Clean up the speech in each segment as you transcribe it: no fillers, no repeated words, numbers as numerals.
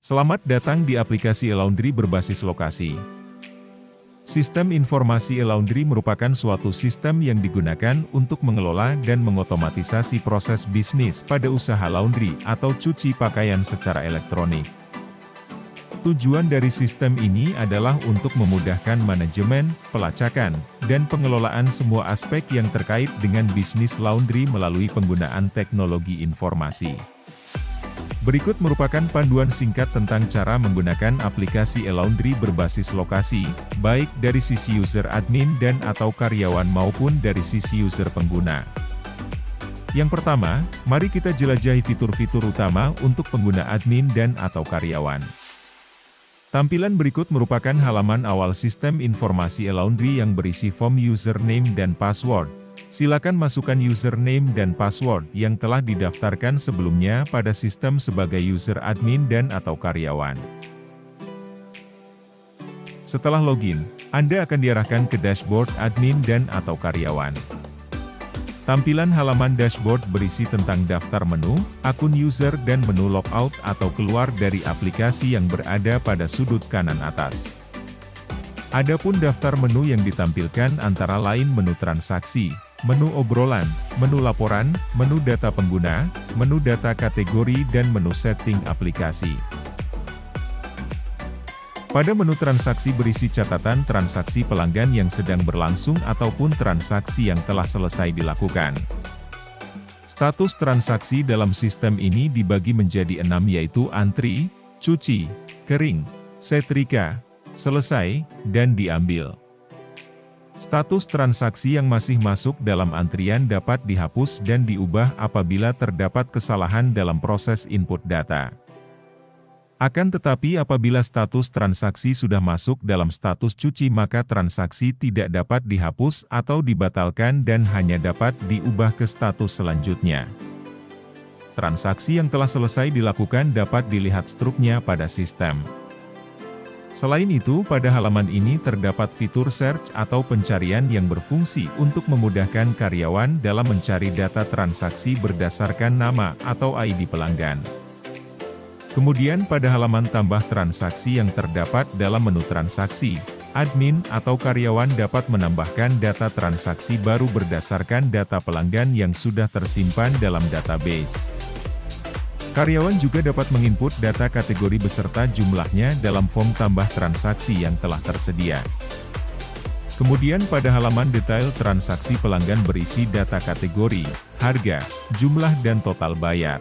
Selamat datang di aplikasi e-Laundry berbasis lokasi. Sistem informasi e-Laundry merupakan suatu sistem yang digunakan untuk mengelola dan mengotomatisasi proses bisnis pada usaha laundry atau cuci pakaian secara elektronik. Tujuan dari sistem ini adalah untuk memudahkan manajemen, pelacakan, dan pengelolaan semua aspek yang terkait dengan bisnis laundry melalui penggunaan teknologi informasi. Berikut merupakan panduan singkat tentang cara menggunakan aplikasi e-Laundry berbasis lokasi, baik dari sisi user admin dan atau karyawan maupun dari sisi user pengguna. Yang pertama, mari kita jelajahi fitur-fitur utama untuk pengguna admin dan atau karyawan. Tampilan berikut merupakan halaman awal sistem informasi e-Laundry yang berisi form username dan password. Silakan masukkan username dan password yang telah didaftarkan sebelumnya pada sistem sebagai user admin dan atau karyawan. Setelah login, Anda akan diarahkan ke dashboard admin dan atau karyawan. Tampilan halaman dashboard berisi tentang daftar menu, akun user dan menu logout atau keluar dari aplikasi yang berada pada sudut kanan atas. Adapun daftar menu yang ditampilkan antara lain menu transaksi, menu obrolan, menu laporan, menu data pengguna, menu data kategori dan menu setting aplikasi. Pada menu transaksi berisi catatan transaksi pelanggan yang sedang berlangsung ataupun transaksi yang telah selesai dilakukan. Status transaksi dalam sistem ini dibagi menjadi 6 yaitu antri, cuci, kering, setrika, selesai, dan diambil. Status transaksi yang masih masuk dalam antrian dapat dihapus dan diubah apabila terdapat kesalahan dalam proses input data. Akan tetapi apabila status transaksi sudah masuk dalam status cuci maka transaksi tidak dapat dihapus atau dibatalkan dan hanya dapat diubah ke status selanjutnya. Transaksi yang telah selesai dilakukan dapat dilihat struknya pada sistem. Selain itu, pada halaman ini terdapat fitur search atau pencarian yang berfungsi untuk memudahkan karyawan dalam mencari data transaksi berdasarkan nama atau ID pelanggan. Kemudian pada halaman tambah transaksi yang terdapat dalam menu transaksi, admin atau karyawan dapat menambahkan data transaksi baru berdasarkan data pelanggan yang sudah tersimpan dalam database. Karyawan juga dapat menginput data kategori beserta jumlahnya dalam form tambah transaksi yang telah tersedia. Kemudian pada halaman detail transaksi pelanggan berisi data kategori, harga, jumlah dan total bayar.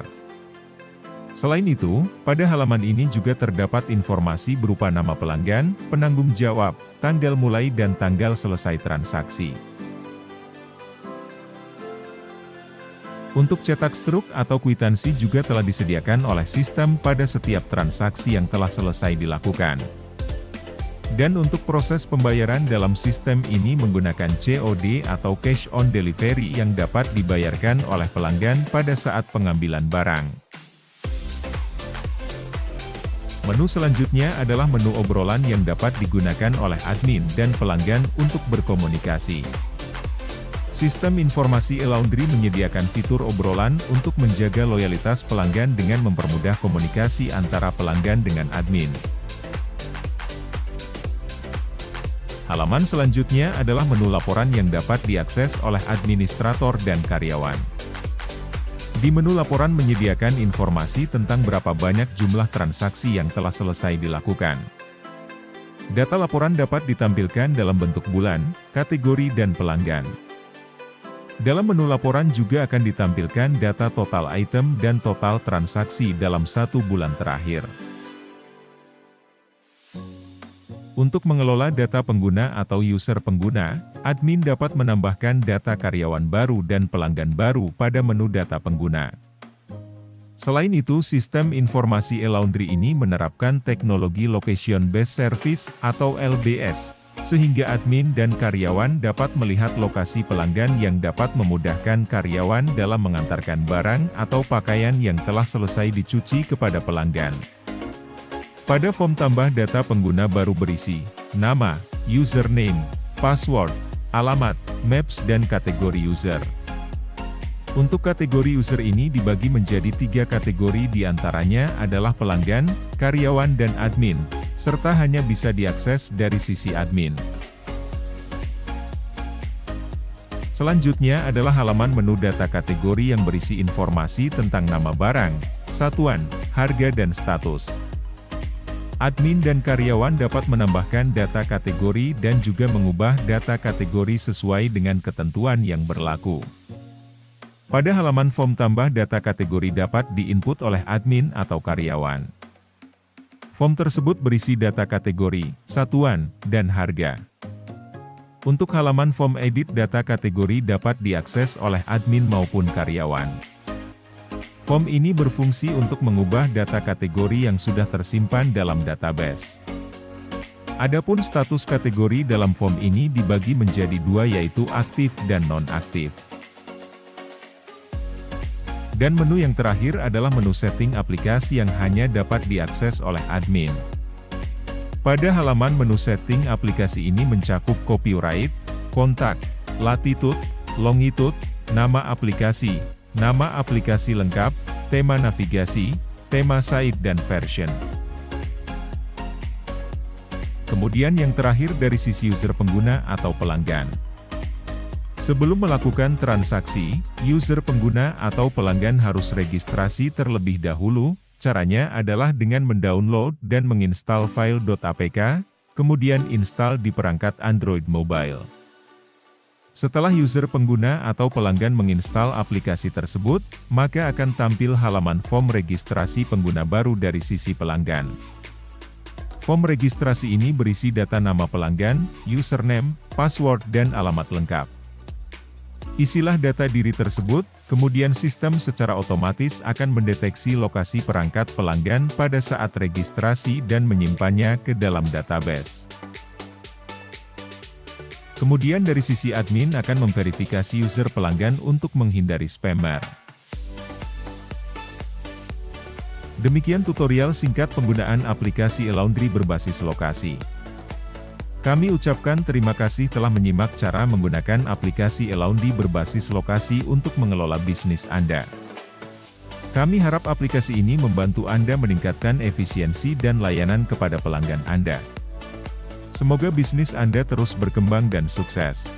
Selain itu, pada halaman ini juga terdapat informasi berupa nama pelanggan, penanggung jawab, tanggal mulai dan tanggal selesai transaksi. Untuk cetak struk atau kwitansi juga telah disediakan oleh sistem pada setiap transaksi yang telah selesai dilakukan. Dan untuk proses pembayaran dalam sistem ini menggunakan COD atau Cash on Delivery yang dapat dibayarkan oleh pelanggan pada saat pengambilan barang. Menu selanjutnya adalah menu obrolan yang dapat digunakan oleh admin dan pelanggan untuk berkomunikasi. Sistem informasi e-Laundry menyediakan fitur obrolan untuk menjaga loyalitas pelanggan dengan mempermudah komunikasi antara pelanggan dengan admin. Halaman selanjutnya adalah menu laporan yang dapat diakses oleh administrator dan karyawan. Di menu laporan menyediakan informasi tentang berapa banyak jumlah transaksi yang telah selesai dilakukan. Data laporan dapat ditampilkan dalam bentuk bulan, kategori dan pelanggan. Dalam menu laporan juga akan ditampilkan data total item dan total transaksi dalam 1 bulan terakhir. Untuk mengelola data pengguna atau user pengguna, admin dapat menambahkan data karyawan baru dan pelanggan baru pada menu data pengguna. Selain itu, sistem informasi e-Laundry ini menerapkan teknologi Location Based Service atau LBS, sehingga admin dan karyawan dapat melihat lokasi pelanggan yang dapat memudahkan karyawan dalam mengantarkan barang atau pakaian yang telah selesai dicuci kepada pelanggan. Pada form tambah data pengguna baru berisi nama, username, password, alamat, maps dan kategori user. Untuk kategori user ini dibagi menjadi 3 kategori, diantaranya adalah pelanggan, karyawan dan admin, serta hanya bisa diakses dari sisi admin. Selanjutnya adalah halaman menu data kategori yang berisi informasi tentang nama barang, satuan, harga dan status. Admin dan karyawan dapat menambahkan data kategori dan juga mengubah data kategori sesuai dengan ketentuan yang berlaku. Pada halaman form tambah data kategori dapat diinput oleh admin atau karyawan. Form tersebut berisi data kategori, satuan, dan harga. Untuk halaman form edit data kategori dapat diakses oleh admin maupun karyawan. Form ini berfungsi untuk mengubah data kategori yang sudah tersimpan dalam database. Adapun status kategori dalam form ini dibagi menjadi 2, yaitu aktif dan non-aktif. Dan menu yang terakhir adalah menu setting aplikasi yang hanya dapat diakses oleh admin. Pada halaman menu setting aplikasi ini mencakup copyright, kontak, latitude, longitude, nama aplikasi lengkap, tema navigasi, tema site dan version. Kemudian yang terakhir dari sisi user pengguna atau pelanggan. Sebelum melakukan transaksi, user pengguna atau pelanggan harus registrasi terlebih dahulu. Caranya adalah dengan mendownload dan menginstal file .apk, kemudian install di perangkat Android mobile. Setelah user pengguna atau pelanggan menginstal aplikasi tersebut, maka akan tampil halaman form registrasi pengguna baru dari sisi pelanggan. Form registrasi ini berisi data nama pelanggan, username, password dan alamat lengkap. Isilah data diri tersebut, kemudian sistem secara otomatis akan mendeteksi lokasi perangkat pelanggan pada saat registrasi dan menyimpannya ke dalam database. Kemudian dari sisi admin akan memverifikasi user pelanggan untuk menghindari spammer. Demikian tutorial singkat penggunaan aplikasi e-Laundry berbasis lokasi. Kami ucapkan terima kasih telah menyimak cara menggunakan aplikasi e-Laundry berbasis lokasi untuk mengelola bisnis Anda. Kami harap aplikasi ini membantu Anda meningkatkan efisiensi dan layanan kepada pelanggan Anda. Semoga bisnis Anda terus berkembang dan sukses.